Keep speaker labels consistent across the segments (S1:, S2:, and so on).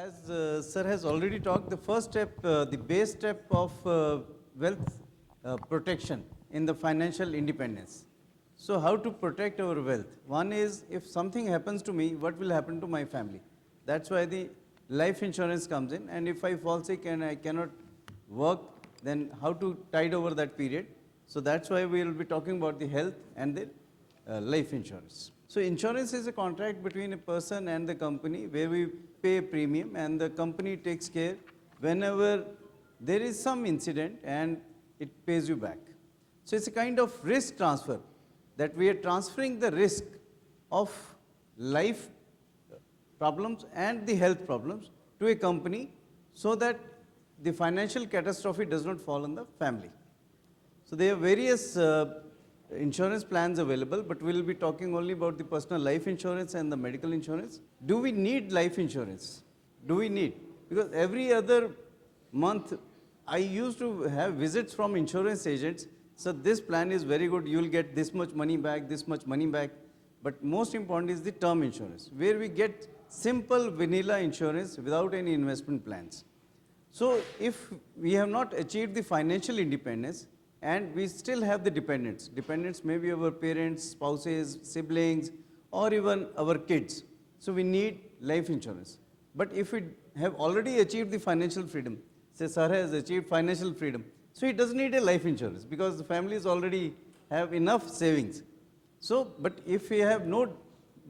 S1: as sir has already talked, the first step, the base step of wealth protection in the financial independence. So how to protect our wealth? One is, if something happens to me, what will happen to my family? That's why the life insurance comes in. And if I fall sick and I cannot work, then how to tide over that period? So that's why we will be talking about the health and the life insurance. So insurance is a contract between a person and the company where we pay a premium and the company takes care whenever there is some incident and it pays you back. So it's a kind of risk transfer, that we are transferring the risk of life problems and the health problems to a company so that the financial catastrophe does not fall on the family. So there are various insurance plans available, but we will be talking only about the personal life insurance and the medical insurance. Do we need life insurance? Do we need? Because every other month I used to have visits from insurance agents. So this plan is very good, you will get this much money back, this much money back. But most important is the term insurance, where we get simple vanilla insurance without any investment plans. So if we have not achieved the financial independence and we still have the dependents, dependents may be our parents, spouses, siblings, or even our kids. So we need life insurance. But if we have already achieved the financial freedom, say sir has achieved financial freedom, so he doesn't need a life insurance because the families already have enough savings. So, but if you have no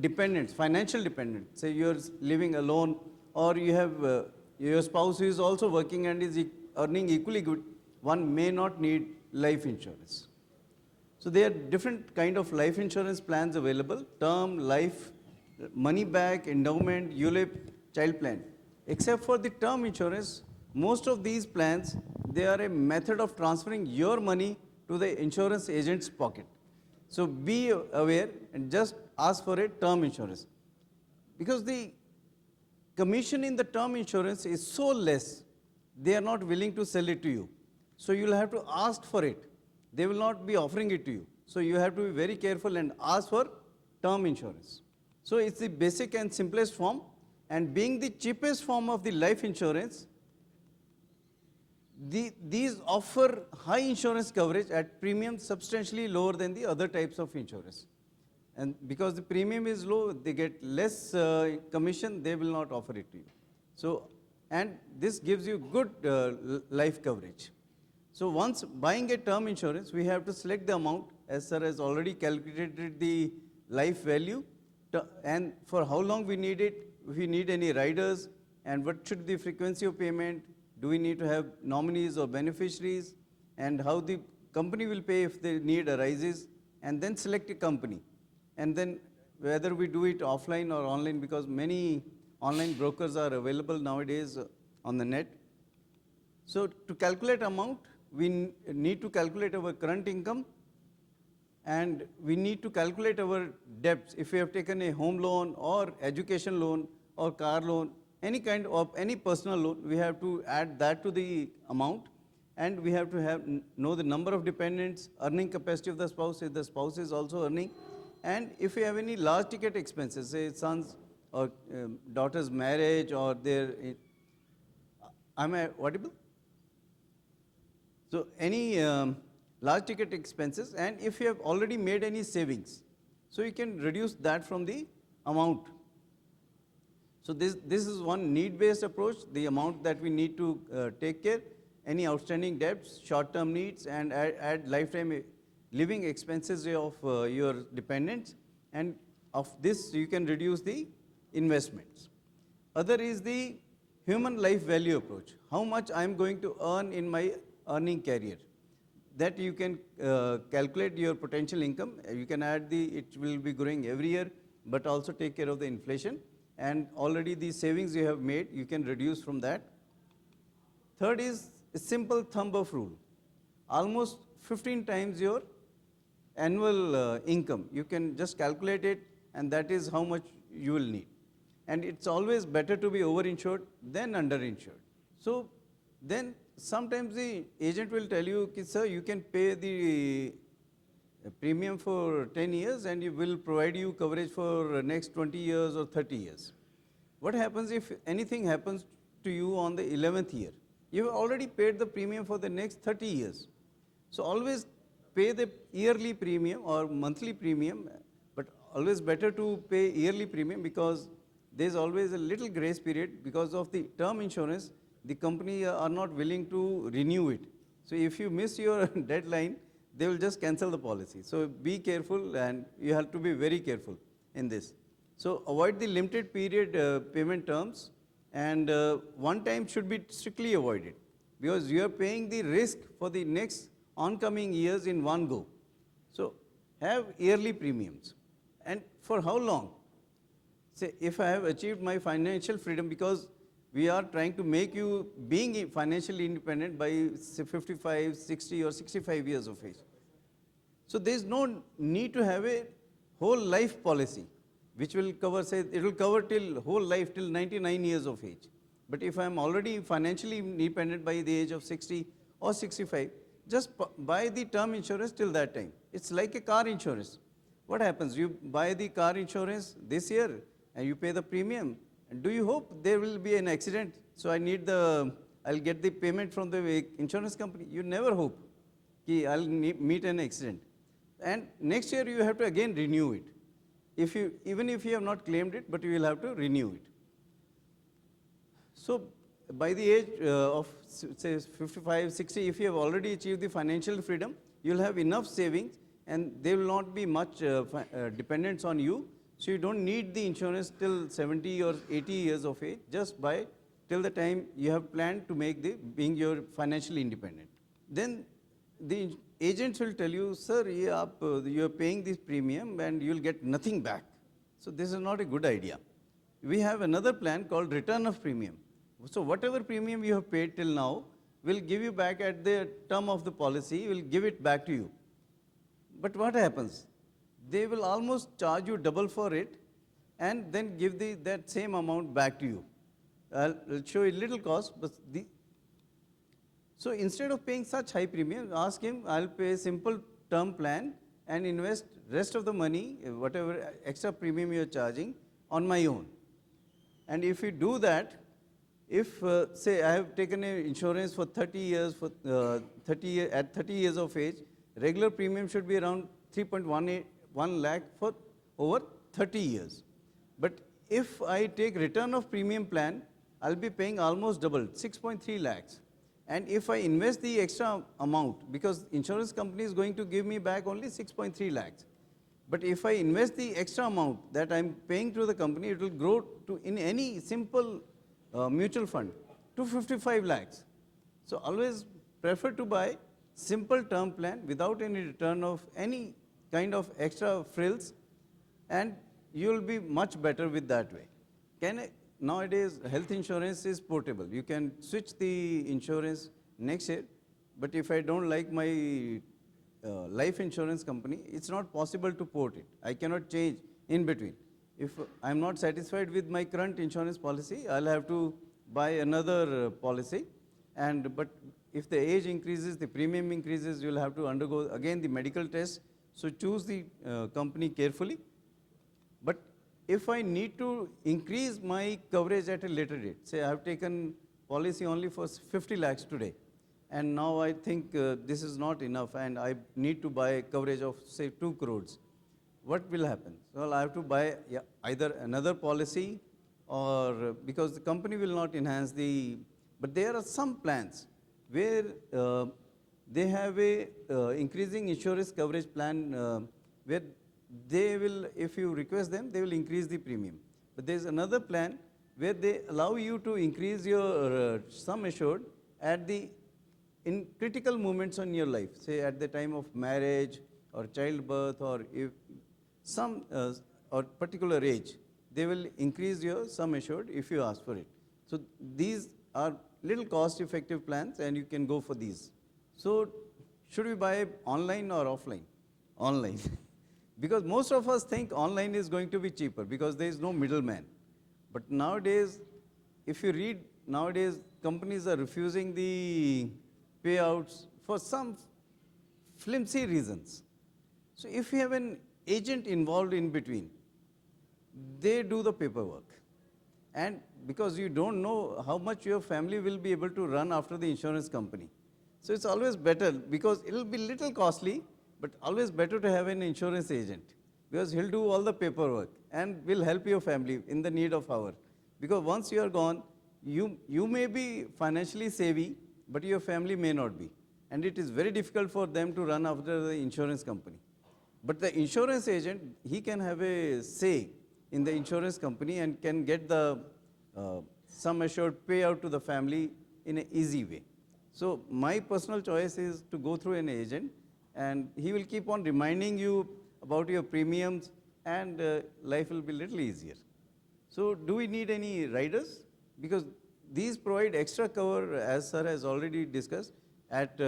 S1: dependents, financial dependents, say you're living alone or you have your spouse who is also working and is earning equally good, one may not need life insurance. So there are different kind of life insurance plans available: term, life, money back, endowment, ULIP, child plan. Except for the term insurance, most of these plans, they are a method of transferring your money to the insurance agent's pocket. So be aware and just ask for a term insurance. Because the commission in the term insurance is so less, they are not willing to sell it to you. So you will have to ask for it. They will not be offering it to you. So you have to be very careful and ask for term insurance. So it's the basic and simplest form, and being the cheapest form of the life insurance, these offer high insurance coverage at premiums substantially lower than the other types of insurance. And because the premium is low, they get less commission, they will not offer it to you. So, and this gives you good life coverage. So once buying a term insurance, we have to select the amount, as sir has already calculated the life value, and for how long we need it, if we need any riders, and what should the frequency of payment, do we need to have nominees or beneficiaries, and how the company will pay if the need arises, and then select a company. And then whether we do it offline or online, because many online brokers are available nowadays on the net. So to calculate amount, we need to calculate our current income, and we need to calculate our debts. If we have taken a home loan or education loan or car loan, any kind of any personal loan, we have to add that to the amount, and we have to know the number of dependents, earning capacity of the spouse, if the spouse is also earning, and if we have any large ticket expenses, say son's or daughter's marriage or their, am I audible? So any large ticket expenses, and if you have already made any savings, so you can reduce that from the amount. So this is one need-based approach, the amount that we need to take care, any outstanding debts, short-term needs, and add lifetime living expenses of your dependents, and of this you can reduce the investments. Other is the human life value approach. How much I am going to earn in my earning career. That you can calculate your potential income. You can add it will be growing every year, but also take care of the inflation. And already the savings you have made, you can reduce from that. Third is a simple thumb of rule. Almost 15 times your annual income. You can just calculate it, and that is how much you will need. And it's always better to be overinsured than underinsured. So then sometimes the agent will tell you, sir, you can pay the premium for 10 years and it will provide you coverage for next 20 years or 30 years. what happens if anything happens to you on the 11th year? You have already paid the premium for the next 30 years. So always pay the yearly premium or monthly premium, but always better to pay yearly premium because there's always a little grace period because of the term insurance. The company are not willing to renew it. So if you miss your deadline, they will just cancel the policy. So be careful, and you have to be very careful in this. So avoid the limited period payment terms, and one time should be strictly avoided because you are paying the risk for the next oncoming years in one go. So have yearly premiums. And for how long? Say if I have achieved my financial freedom, because we are trying to make you being financially independent by say 55, 60 or 65 years of age. So there is no need to have a whole life policy which will cover, say it will cover till whole life till 99 years of age. But if I am already financially independent by the age of 60 or 65, just buy the term insurance till that time. It's like a car insurance. What happens? You buy the car insurance this year and you pay the premium. And do you hope there will be an accident? So I'll get the payment from the insurance company. You never hope that I'll meet an accident. And next year you have to again renew it. Even if you have not claimed it, but you will have to renew it. So by the age of say 55, 60, if you have already achieved the financial freedom, you will have enough savings and there will not be much dependence on you. So you don't need the insurance till 70 or 80 years of age, just buy till the time you have planned to being your financially independent. Then the agents will tell you, sir, you are paying this premium and you will get nothing back. So this is not a good idea. We have another plan called return of premium. So whatever premium you have paid till now, will give you back at the term of the policy, will give it back to you. But what happens? They will almost charge you double for it and then give that same amount back to you. I'll show you little cost, but so instead of paying such high premium, ask him, I'll pay a simple term plan and invest rest of the money, whatever extra premium you're charging, on my own. And if you do that, if say I have taken an insurance for 30 years, at 30 years of age, regular premium should be around 3.1 lakh for over 30 years. But if I take return of premium plan, I'll be paying almost double, 6.3 lakhs. And if I invest the extra amount, because insurance company is going to give me back only 6.3 lakhs. But if I invest the extra amount that I'm paying to the company, it will grow to, in any simple mutual fund, to 55 lakhs. So always prefer to buy simple term plan without any return of any kind of extra frills, and you will be much better with that way. Nowadays, health insurance is portable. You can switch the insurance next year, but if I don't like my life insurance company, it's not possible to port it. I cannot change in between. If I'm not satisfied with my current insurance policy, I'll have to buy another policy. But if the age increases, the premium increases, you'll have to undergo again the medical test. So choose the company carefully. But if I need to increase my coverage at a later date, say I have taken policy only for 50 lakhs today, and now I think this is not enough and I need to buy coverage of say 2 crores. What will happen? Well, I have to buy either another policy, or because the company will not enhance but there are some plans where they have a increasing insurance coverage plan where they will, if you request them, they will increase the premium. But there is another plan where they allow you to increase your sum assured in critical moments in your life, say at the time of marriage or childbirth, or if some or particular age, they will increase your sum assured if you ask for it. So these are little cost-effective plans, and you can go for these. So should we buy online or offline? Online. Because most of us think online is going to be cheaper because there is no middleman. But nowadays, if you read, nowadays companies are refusing the payouts for some flimsy reasons. So if you have an agent involved in between, they do the paperwork. and because you don't know how much your family will be able to run after the insurance company. So it's always better, because it will be little costly, but always better to have an insurance agent, because he'll do all the paperwork and will help your family in the need of hour. Because once you are gone, you may be financially savvy, but your family may not be. And it is very difficult for them to run after the insurance company. But the insurance agent, he can have a say in the insurance company and can get the sum assured payout to the family in an easy way. So my personal choice is to go through an agent, and he will keep on reminding you about your premiums, and life will be little easier. So do we need any riders? Because these provide extra cover, as sir has already discussed, at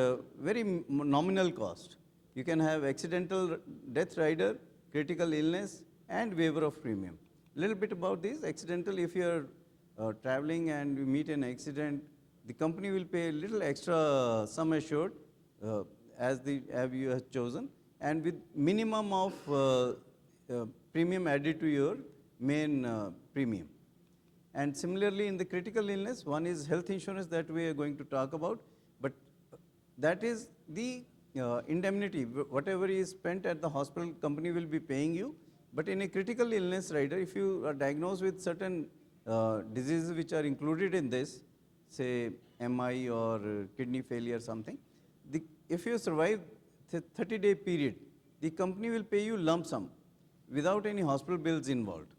S1: very nominal cost. You can have accidental death rider, critical illness, and waiver of premium. Little bit about this. Accidental, if you are traveling and you meet an accident, the company will pay a little extra sum assured as you have chosen, and with minimum of premium added to your main premium. And similarly, in the critical illness, one is health insurance that we are going to talk about, but that is the indemnity. Whatever is spent at the hospital, company will be paying you. But in a critical illness rider, if you are diagnosed with certain diseases which are included in this, say MI or kidney failure or something, if you survive the 30-day period, the company will pay you lump sum without any hospital bills involved.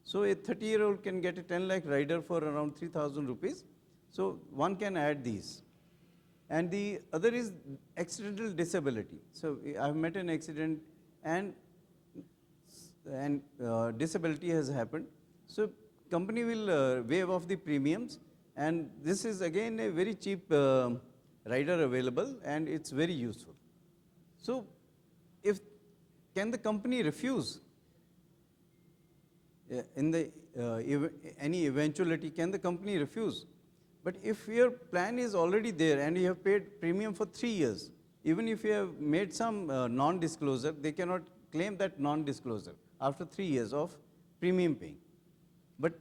S1: So a 30-year-old can get a 10 lakh rider for around 3,000 rupees. So one can add these. And the other is accidental disability. So I have met an accident and disability has happened. So company will waive off the premiums, and this is again a very cheap rider available, and it's very useful. So can the company refuse? In the any eventuality, can the company refuse? But if your plan is already there and you have paid premium for 3 years, even if you have made some non-disclosure, they cannot claim that non-disclosure after 3 years of premium paying. But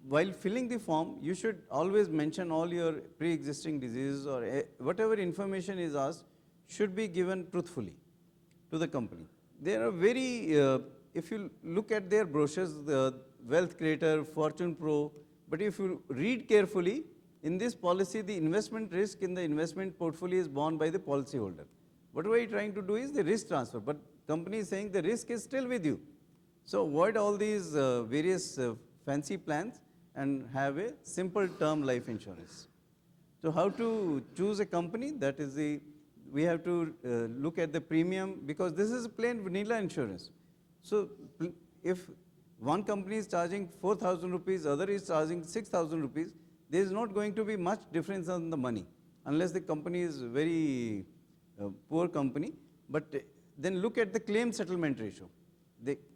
S1: while filling the form, you should always mention all your pre-existing diseases, or whatever information is asked should be given truthfully to the company. There are very, if you look at their brochures, the Wealth Creator, Fortune Pro, but if you read carefully, in this policy, the investment risk in the investment portfolio is borne by the policyholder. What we are trying to do is the risk transfer, but company is saying the risk is still with you. So avoid all these various fancy plans and have a simple term life insurance. So how to choose a company? That is we have to look at the premium, because this is a plain vanilla insurance. So if one company is charging 4,000 rupees, other is charging 6,000 rupees, there is not going to be much difference on the money, unless the company is very poor company. But then look at the claim settlement ratio.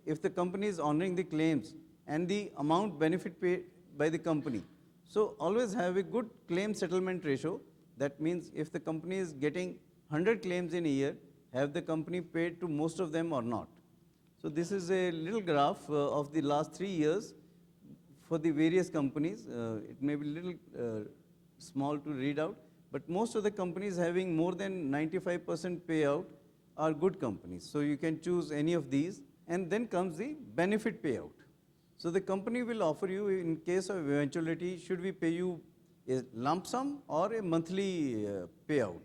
S1: If the company is honoring the claims and the amount benefit paid by the company, so always have a good claim settlement ratio. That means if the company is getting 100 claims in a year, have the company paid to most of them or not? So this is a little graph of the last 3 years for the various companies. It may be a little small to read out, but most of the companies having more than 95% payout are good companies. So you can choose any of these, and then comes the benefit payout. So the company will offer you, in case of eventuality, should we pay you a lump sum or a monthly payout?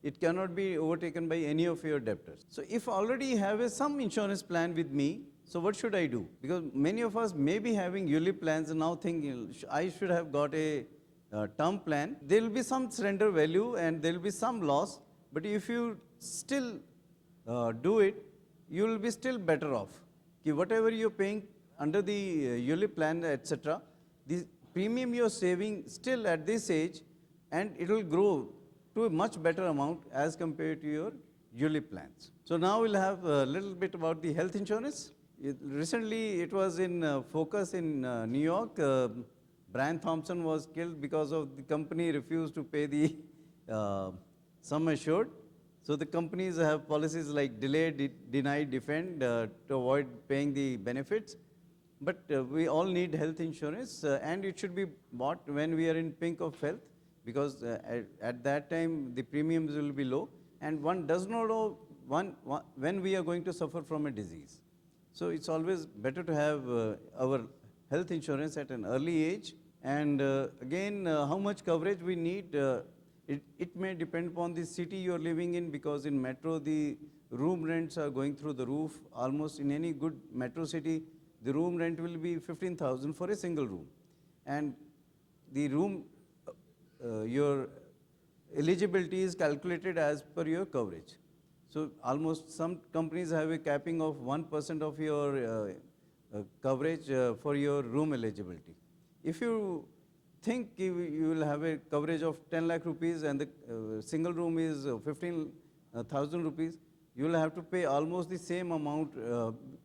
S1: It cannot be overtaken by any of your debtors. So if already have some insurance plan with me, so what should I do? Because many of us may be having yearly plans and now thinking, I should have got a term plan. There will be some surrender value and there will be some loss, but if you still do it, you will be still better off. Whatever you're paying under the yearly plan, etc., the premium you're saving still at this age, and it will grow to a much better amount as compared to your yearly plans. So now we'll have a little bit about the health insurance. Recently, it was in focus in New York. Brian Thompson was killed because of the company refused to pay the sum assured. So the companies have policies like delay, deny, defend to avoid paying the benefits. But we all need health insurance and it should be bought when we are in pink of health, because at that time the premiums will be low and one does not know when we are going to suffer from a disease. So it's always better to have our health insurance at an early age. And again, how much coverage we need, it may depend upon the city you are living in, because in metro the room rents are going through the roof. Almost in any good metro city, the room rent will be 15,000 for a single room. And the room, your eligibility is calculated as per your coverage. So almost some companies have a capping of 1% of your coverage for your room eligibility. If you think you will have a coverage of 10 lakh rupees and the single room is 15,000 rupees, you will have to pay almost the same amount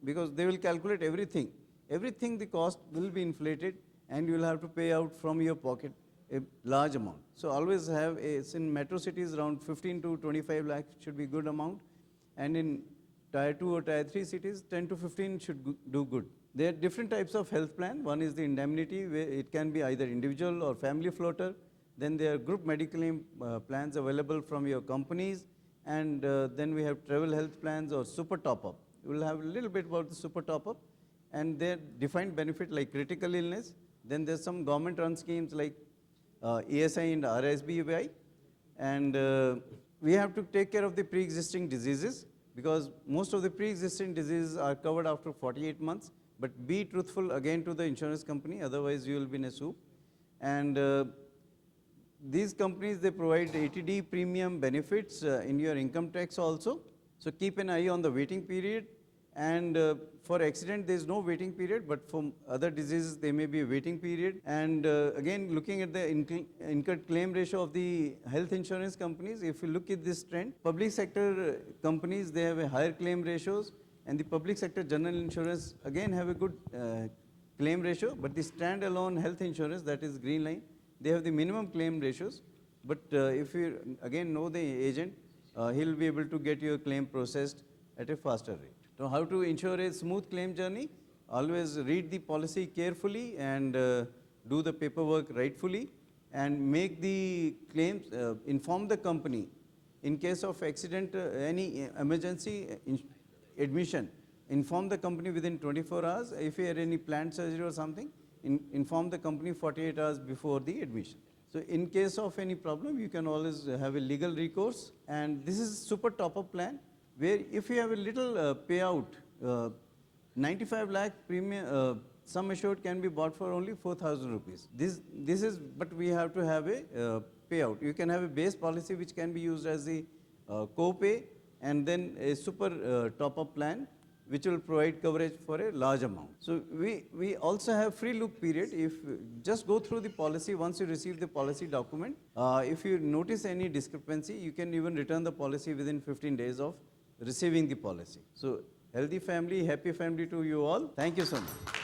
S1: because they will calculate everything. Everything, the cost will be inflated and you will have to pay out from your pocket a large amount. So always have in metro cities around 15 to 25 lakh should be good amount, and in tier 2 or tier 3 cities 10 to 15 should do good. There are different types of health plan. One is the indemnity, where it can be either individual or family floater. Then there are group medical plans available from your companies, and then we have travel health plans or super top-up. We will have a little bit about the super top-up, and their defined benefit like critical illness. Then there's some government-run schemes like ESI and RSBI, and we have to take care of the pre-existing diseases, because most of the pre-existing diseases are covered after 48 months. But be truthful again to the insurance company, otherwise you will be in a soup. And these companies, they provide 80D premium benefits in your income tax also. So keep an eye on the waiting period. And for accident, there is no waiting period, but for other diseases, there may be a waiting period. And again, looking at the incurred claim ratio of the health insurance companies, if you look at this trend, public sector companies, they have a higher claim ratios, and the public sector general insurance again have a good claim ratio, but the standalone health insurance, that is green line, they have the minimum claim ratios. But if you again know the agent, he'll be able to get your claim processed at a faster rate. So how to ensure a smooth claim journey? Always read the policy carefully and do the paperwork rightfully, and make the claims, inform the company. In case of accident, any emergency admission, inform the company within 24 hours. If you had any planned surgery or something, inform the company 48 hours before the admission. So in case of any problem, you can always have a legal recourse. And this is super top-up plan, where if you have a little payout, 95 lakh premium, sum assured can be bought for only 4,000 rupees. This is, but we have to have a payout. You can have a base policy which can be used as the co-pay, and then a super top-up plan which will provide coverage for a large amount. So we also have free look period. If just go through the policy once you receive the policy document. If you notice any discrepancy, you can even return the policy within 15 days of receiving the policy. So healthy family, happy family to you all. Thank you so much.